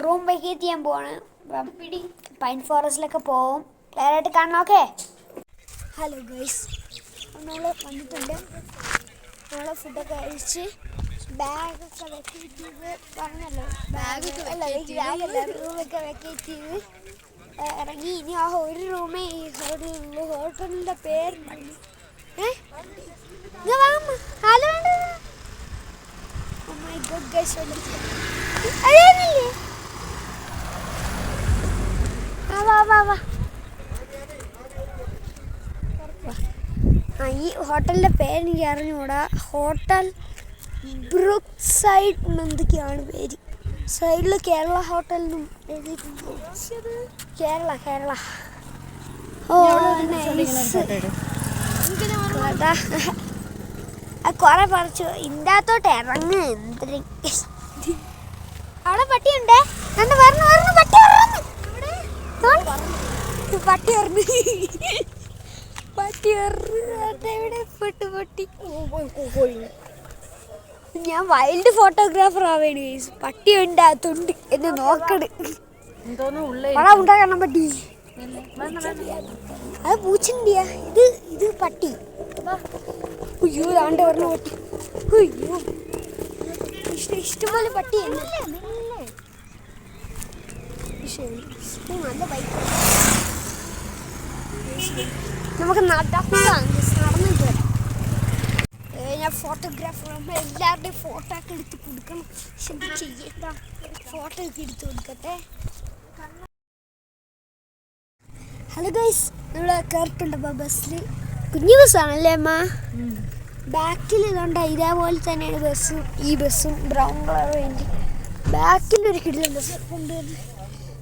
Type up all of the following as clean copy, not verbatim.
Room vacate ചെയ്യാൻ പോവാണ്. Pine ഫോറസ്റ്റിലൊക്കെ പോവും. ക്ലിയറായിട്ട് കാണണം. ഓക്കെ. ഹലോ ഗൈസ്, നമ്മൾ വന്നിട്ടുണ്ട്. നമ്മൾ ഫുഡൊക്കെ കഴിച്ച് ബാഗൊക്കെ വെക്കേറ്റ് ചെയ്ത് പറഞ്ഞല്ലോ. ബാഗല്ല, റൂമൊക്കെ വെക്കേറ്റ് ചെയ്ത് ഇറങ്ങി. ഇനി ആ ഒരു റൂമേ ഈ ഹോട്ടലിൻ്റെ പേര് hello. Oh my god guys, അറിയാനില്ലേ? വാ. ഈ ഹോട്ടലിൻ്റെ പേര് എനിക്ക് അറിഞ്ഞുകൂടാ. ഹോട്ടൽ ബ്രൂക്ക് സൈഡ് എന്തൊക്കെയാണ് പേര്. സൈഡിൽ കേരള ഹോട്ടൽ എന്നും എഴുതിയിട്ടുണ്ട്. കേരള. ഓ കുറെ പറിച്ചു. ഇതിൻ്റെ അകത്തോട്ട് ഇറങ്ങ്. എന്തിന് അവിടെ പട്ടിയുണ്ടേ. പട്ടി. ഞാൻ വൈൽഡ് ഫോട്ടോഗ്രാഫർ ആവേണ്. പട്ടി ഉണ്ടാകത്തുണ്ട് എന്ന് നോക്കണ്. ഉണ്ടാക്കാൻ പറ്റി. അത് പൂച്ചണ്ടിയാ. ഇത് പട്ടി. അയ്യോ ആണ്ട് പറഞ്ഞ പട്ടി. അയ്യോ ഇഷ്ടംപോലെ പട്ടി. നല്ല ബൈക്ക്. നമുക്ക് നടന്നിട്ട് വരാം. ഞാൻ ഫോട്ടോഗ്രാഫർ ആകുമ്പോൾ എല്ലാവരുടെയും ഫോട്ടോ ഒക്കെ എടുത്ത് കൊടുക്കണം. ചെയ്യട്ടാ, ഫോട്ടോ ഒക്കെ എടുത്ത് കൊടുക്കട്ടെ. ഹലോ ഗൈസ്, നമ്മൾ കയറിട്ടുണ്ടപ്പോൾ ബസ്സിൽ. കുഞ്ഞു ബസ്സാണല്ലേ അമ്മ? ബാക്കിൽ ഇതുകൊണ്ട് ഇതേപോലെ തന്നെയാണ് ബസ്സും. ഈ ബസ്സും ബ്രൗൺ കളർ വേണ്ടി ബാക്കിലൊരു കിടിലൻ ബസ് കൊണ്ടുവരുന്നത്.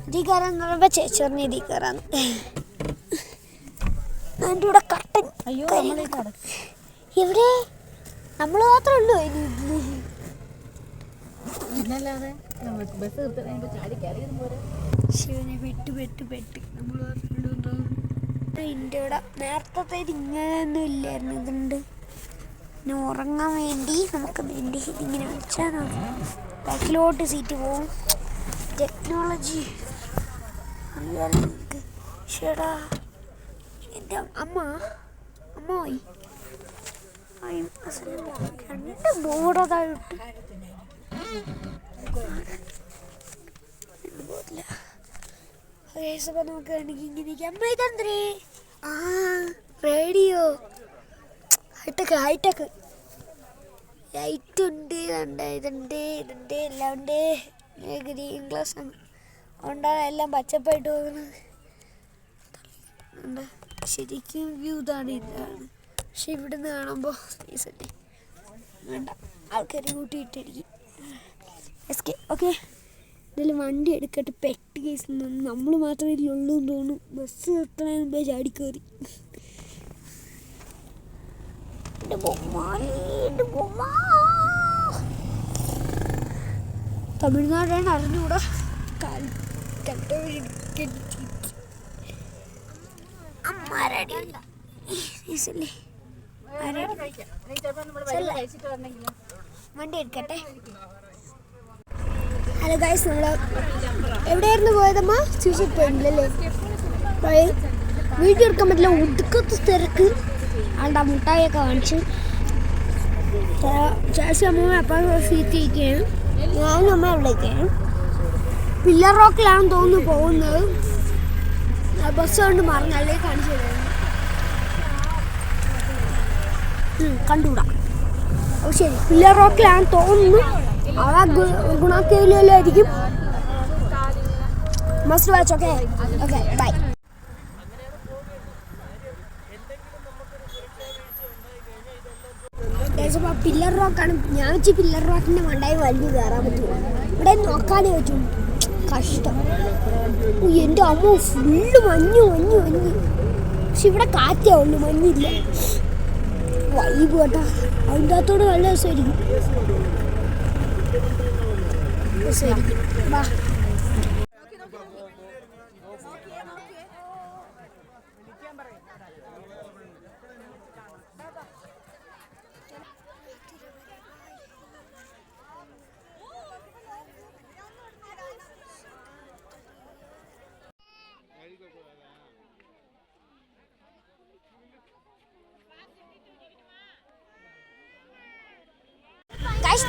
ഇതിൽ കയറാന്ന് പറയുമ്പോൾ ചേച്ചി പറഞ്ഞ ഇതിൽ കയറാന്ന്. അതിൻ്റെ കൂടെ കട്ടൻ. എവിടെ നമ്മൾ മാത്രമേ ഉള്ളൂ ശിവനെ പെട്ട് നമ്മൾ ഇതിൻ്റെ കൂടെ. നേരത്തെ ഇങ്ങനെയൊന്നും ഇല്ലായിരുന്നു. ഇതുണ്ട് പിന്നെ ഉറങ്ങാൻ വേണ്ടി. നമുക്ക് വേണ്ടി ഇതിങ്ങനെ വെച്ചാൽ ബാക്കിലോട്ട് സീറ്റ് പോവും. ടെക്നോളജി അറിയാലോ നിങ്ങൾക്ക്. ചേടാ എൻ്റെ അമ്മ പോയി. രണ്ട് ബോർഡതായിട്ട് നമുക്ക് വേണമെങ്കിൽ അമ്മ ഇതെന്തേ. റേഡിയോ ഹൈടെക് ലൈറ്റ് ഉണ്ട്. ഇതുണ്ട് എല്ലാം ഉണ്ട്. ഗ്രീൻ ഗ്ലാസ് ആണ്. അതുകൊണ്ടാണ് എല്ലാം പച്ചപ്പായിട്ട് പോകുന്നത്. ശരിക്കും വ്യൂ ഇതാണ്. പക്ഷെ ഇവിടുന്ന് കാണുമ്പോൾ സ്പേസല്ലേ വേണ്ട. ആൾക്കാർ കൂട്ടിയിട്ടിരിക്കും. ഓക്കെ, എന്തായാലും വണ്ടി എടുക്കട്ടെ. പെട്ട് കേസ് നമ്മൾ മാത്രമേ ഇതിലുള്ളൂ എന്ന് തോന്നുന്നു. ബസ് നിർത്തണതിന് മുമ്പേ ചാടിക്കയറി. തമിഴ്നാടാണ് അറിഞ്ഞുകൂടാ. വണ്ടി എടുക്കട്ടെ. ഹലോ ഗൈസ്, നമ്മൾ എവിടെയായിരുന്നു പോയതമ്മ? സൂസൈഡ് പോയിന്റിലല്ലേ? വീഡിയോ എടുക്കാൻ പറ്റില്ല, ഒടുക്കത്തെ തിരക്ക്. ആണ്ടാ മുട്ടായൊക്കെ കാണിച്ച് ചേച്ചി അമ്മ അപ്പം സീറ്റ് ഇരിക്കുകയാണ്. ഞാനും അമ്മ എവിടേക്കാണ്. പില്ലർ റോക്കിലാണെന്ന് തോന്നുന്നു പോകുന്നത്. ബസ് കൊണ്ട് മറന്നല്ലേ കാണിച്ചു തരുന്നത്. കണ്ടുകൂടാ. ഓ ശരി, പില്ലർ റോക്കിലാണെന്ന് തോന്നുന്നു. അവിടെ ഗുണാക്കേലായിരിക്കും. Must watch. Okay bye. Pillar റോക്കാണ്. ഞാൻ വെച്ച് പില്ലർ റോക്കിൻ്റെ മണ്ടായി വലിയ കയറാൻ പറ്റുമോ? ഇവിടെ നോക്കാനേ പറ്റും. കഷ്ടം. എൻ്റെ അമ്മ ഫുള്ള് മഞ്ഞ്. പക്ഷെ ഇവിടെ കാറ്റേ ഉള്ളു, മഞ്ഞില്ല. വൈബ് കേട്ടാ. അതിൻ്റെ അകത്തോട് നല്ല രസമായിരിക്കും. വാ.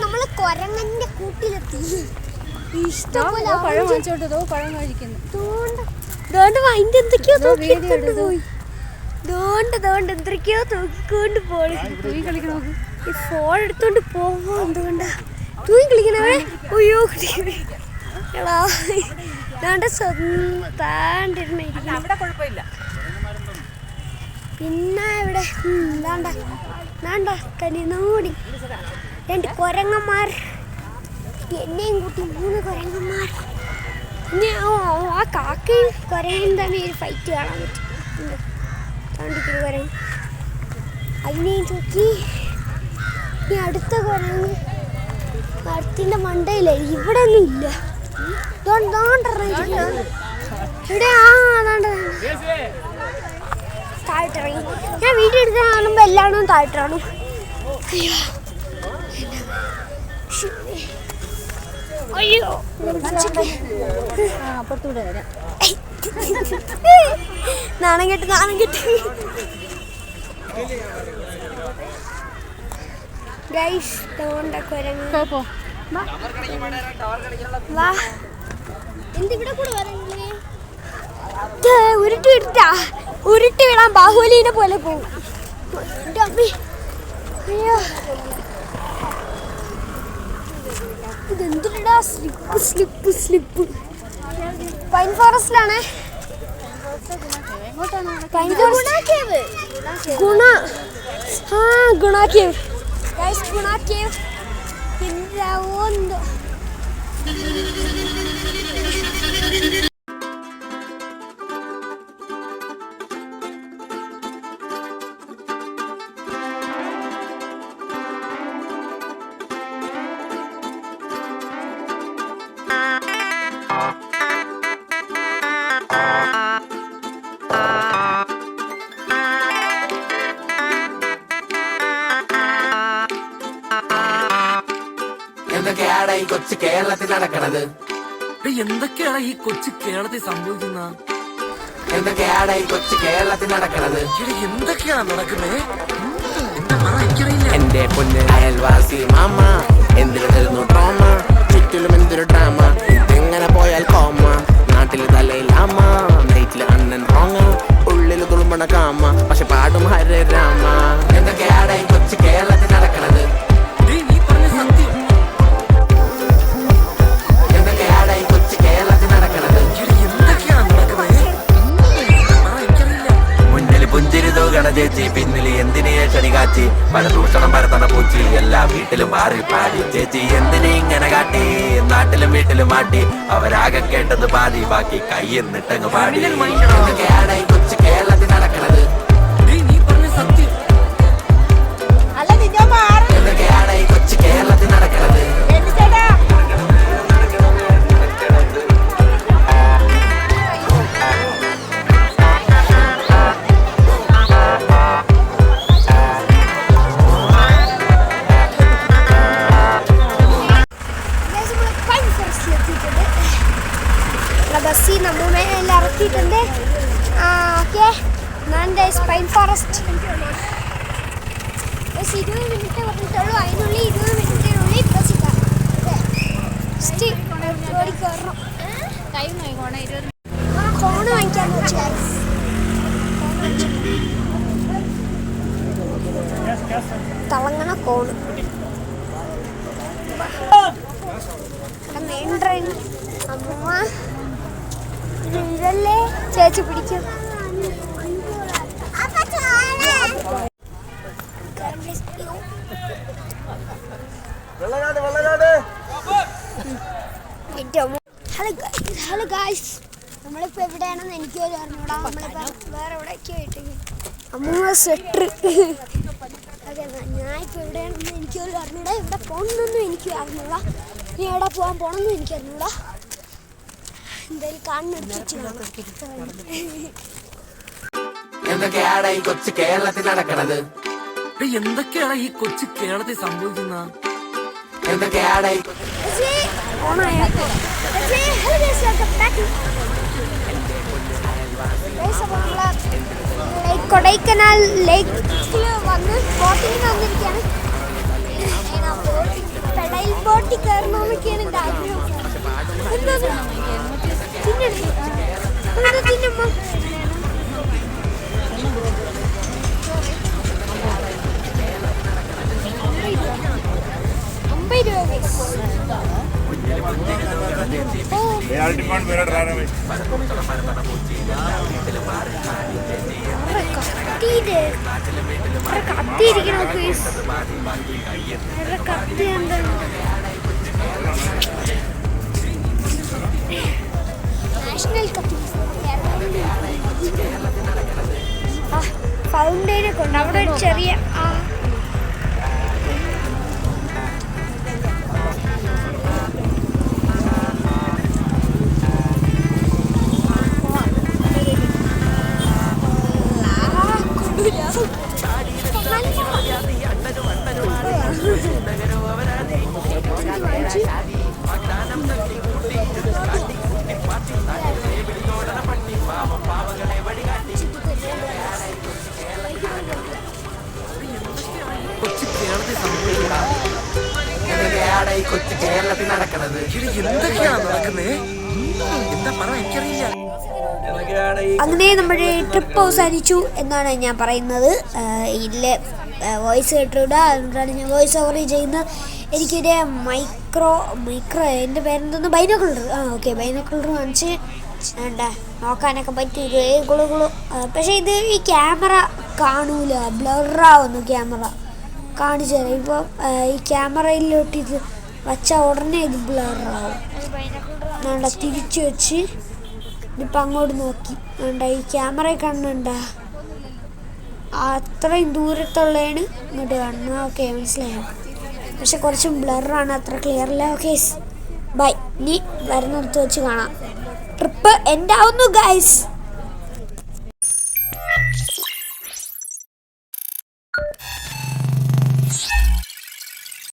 നമ്മള് കൊരങ്ങന്റെ കൂട്ടിലെത്തി. ഇഷ്ടംപോലെ പഴം വാങ്ങിച്ചോട്ടോ, പഴം കഴിക്കുന്നു. എന്തൊക്കെയോ തൂക്കിക്കൊണ്ട് പോയി. എന്തൊക്കെയോ തൂക്കിക്കൊണ്ട് പോയി. തൂങ്ങി കളിക്കണോ? ഈ ഫോൺ എടുത്തോണ്ട് പോവോ? എന്തുകൊണ്ടാ തൂങ്ങി കളിക്കണവേ? അയ്യോ പിന്നെ ഇവിടെ കനിനോടി 2 കൊരങ്ങന്മാർ, എന്നെയും കൂട്ടി 3 കൊരങ്ങന്മാർ. പിന്നെ ആ കാക്കയും കൊരങ്ങയും തമ്മിൽ ഒരു ഫൈറ്റ് കാണാൻ പറ്റും. കൊരങ്ങ് അതിനെയും തൂക്കി. ഇനി അടുത്ത കൊരങ്ങ് മരത്തിൻ്റെ മണ്ടയില്ലേ, ഇവിടെ ഒന്നും ഇല്ല. ഇവിടെ താഴ്ത്തിറങ്ങി. ഞാൻ വീഡിയോ എടുത്ത് കാണുമ്പോൾ എല്ലാവരും താഴ്ത്തിറങ്ങും. അയ്യോ അപ്പുറത്തൂടെ വരാം. നാണം കെട്ട് ഗൈസ്. കൊരങ്ങ് എന്തിവിടെ കൂടെ ഉരുട്ടി വിടാൻ ബാഹുബലിനെ പോലെ പോകും. ഇതെന്തിടാ സ്ലിപ്പ്. പൈൻ ഫോറസ്റ്റിലാണ്. ഗുണ കേവ്. എന്താവോ എന്തോ. എന്തൊക്കെയാണ് ഈ കൊച്ചു കേരളത്തിൽ നടക്കണത്? എന്തൊക്കെയാണ് ഈ കൊച്ചു കേരളത്തിൽ സംഭവിക്കുന്ന? എന്തൊക്കെയാണ് ഈ കൊച്ചു കേരളത്തിൽ നടക്കണത്? എന്തൊക്കെയാണ് നടക്കുന്നത്? എന്റെ പൊന്ന് അയൽവാസി മാമ, എന്തിനു തരുന്നു ട്രോമ? ചുറ്റിലും എന്തൊരു ഡ്രാമ. ഇതെങ്ങനെ പോയാൽ കോമ. നാട്ടില് തലയിലാമ, നൈറ്റില് അണ്ണൻ റോങ്ങ, ഉള്ളില് തുളുമ്പണ കാമ, പക്ഷെ പാടും ഹരേ രാമ. എന്തൊക്കെയാണ് ഈ കൊച്ചു കേരളത്തിൽ നടക്കണത്? ചേച്ചി പിന്നില് എന്തിനെ ചടി കാച്ചി, പല ദൂഷണം പരത്തണ പൂച്ചി, എല്ലാ വീട്ടിലും മാറി പാടി. ചേച്ചി എന്തിനെ ഇങ്ങനെ കാട്ടി, നാട്ടിലും വീട്ടിലും മാറ്റി, അവരാകെ കേട്ടത് പാതി, ബാക്കി കൈന്നിട്ടങ്ങ് പാടി. എന്തൊക്കെയാണ് ഈ കൊച്ചു കേരളത്തിൽ നടക്കണത്? എന്തൊക്കെയാണ് ഈ കൊച്ചു കേരളത്തിൽ നടക്കണത്? ബസ്സിൽ നമ്മെ എല്ലാം ഇറക്കിയിട്ടുണ്ട്. ഓക്കെ, ഞാൻ പൈൻ ഫോറസ്റ്റ് 20 മിനിറ്റ് പറഞ്ഞിട്ടുള്ളൂ. അതിനുള്ളിൽ 20 മിനിറ്റിനുള്ളിൽ ബസ്സിൽ ഓടിക്കയറണം. കോണ് വാങ്ങിക്കാന്ന് വെച്ചാൽ തിളങ്ങണ കോണ്. മെയിൻ ട്രെയിൻ അമ്മ ഇതല്ലേ ചേച്ചി പിടിക്കും. ഹലോ ഗായ്സ്, നമ്മളിപ്പോൾ എവിടെയാണെന്ന് എനിക്ക് പോലും അറിഞ്ഞൂടാ. നമ്മളിപ്പോൾ വേറെ എവിടെയൊക്കെ ആയിട്ട് അമ്മ സ്വെറ്റർ. അതെ, ഞാനിപ്പോൾ എവിടെയാണെന്ന് എനിക്ക് പോലും അറിഞ്ഞൂടാ. ഇവിടെ പോകണമെന്നൊന്നും എനിക്ക് അറിഞ്ഞൂടാ. ഇനി എവിടെ പോകാൻ പോകണമെന്നും എനിക്ക് അറിഞ്ഞൂടാ. എന്തായാലും കാണുന്ന എന്തൊക്കെയാണ് ഈ കൊച്ചു കേരളത്തിൽ നടക്കണത്? എന്തൊക്കെയാണ് ഈ കൊച്ചു കേരളത്തിൽ സംഭവിക്കുന്ന? എന്തൊക്കെയാണ് കൊടൈക്കനാൽ ലേക്കിൽ വന്ന് ബോട്ടിങ്ങിന് വന്നിരിക്കുകയാണ്. ഫ്ലൈറ്റിൽ കയറണമെന്നൊക്കെയാണ് എൻ്റെ ആഗ്രഹം. എന്താ തിന്നണേ? എന്താ തിന്നമ്മ? കത്തിയിരിക്കണോ പ്ലീസ്? കത്തി എന്താണ്? നാഷണൽ കത്തി ഫൗണ്ടൈനൊക്കെ ഉണ്ട്. അവിടെ ഒരു ചെറിയ കൊച്ചു കേരളത്തിൽ സംഭവിക്കുന്നത് കൊച്ചു കേരളത്തിൽ നടക്കണത്. എന്തൊക്കെയാണ് നടക്കുന്നേ? എന്താ പറ, എനിക്കറിയില്ല. അങ്ങനെ നമ്മുടെ ട്രിപ്പ് അവസാനിച്ചു എന്നാണ് ഞാൻ പറയുന്നത്. ഇതിലെ വോയിസ് കേട്ടിടുക, അതുകൊണ്ടാണ് ഞാൻ വോയിസ് ഓവർ ചെയ്യുന്നത്. എനിക്കൊരു മൈക്രോ എൻ്റെ പേരെന്തോന്ന് ബൈനോക്കുലർ. ഓക്കെ, ബൈനോക്കുലർ കാണിച്ച് വേണ്ട നോക്കാനൊക്കെ പറ്റിയൊരു ഗുളു. പക്ഷേ ഇത് ഈ ക്യാമറ കാണൂല, ബ്ലറാവുന്നു ക്യാമറ. കാണിച്ചു തരാം. ഇപ്പോൾ ഈ ക്യാമറയിലോട്ട് ഇത് വച്ചാൽ ഉടനെ ഇത് ബ്ലറാവും. വേണ്ട തിരിച്ചു വെച്ച് ഇപ്പം അങ്ങോട്ട് നോക്കി വേണ്ട ഈ ക്യാമറയിൽ കാണുന്നുണ്ട, അത്രയും ദൂരത്തുള്ളതാണ് ഇങ്ങോട്ട് കാണുന്നത്. ഓക്കെ, മനസ്സിലായോ? പക്ഷെ കുറച്ചും ബ്ലറാണ്, അത്ര ക്ലിയർ അല്ല. ഓക്കെ ബൈ, ഇനി വരുന്നിടത്ത് വെച്ച് കാണാം. ട്രിപ്പ് എൻഡ് ആവുന്നു ഗൈസ്.